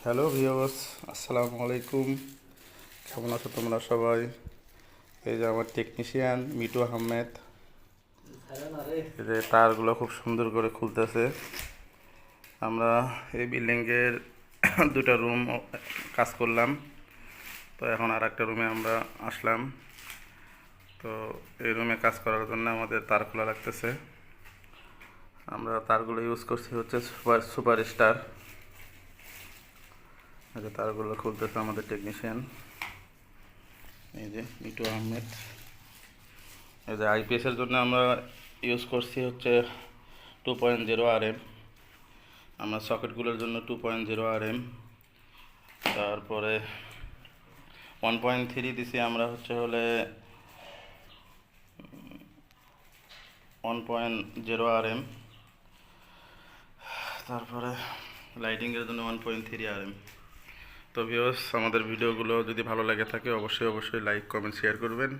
Hello viewers, আসসালামু আলাইকুম। কেমন আছো তোমরা সবাই? এই যে আমার টেকনিশিয়ান মিটু আহমেদ, এই যে তারগুলো খুব সুন্দর করে খুলতেছে। আমরা এই বিল্ডিংয়ের দুটা রুম কাজ করলাম, তো এখন আর একটা রুমে আমরা আসলাম। তো এই রুমে কাজ করার জন্য আমাদের তার খোলা লাগতেছে। আমরা তারগুলো ইউজ করছি হচ্ছে সুপার স্টার। এই যে তারগুলো খুলতেছে আমাদের টেকনিশিয়ান, এই যে মিটু আহমেদ। এই যে আইপিএসের জন্য আমরা ইউজ করছি হচ্ছে 2.0 RM। আমরা সকেটগুলোর জন্য 2.0 RM, তারপরে 1.3 দিছি আমরা হচ্ছে হলে 1.0 RM, তারপরে লাইটিংয়ের জন্য 1.3 RM। তো ভিউয়ার্স, আমাদের ভিডিওগুলো যদি ভালো লাগে থাকে অবশ্যই লাইক কমেন্ট শেয়ার করবেন।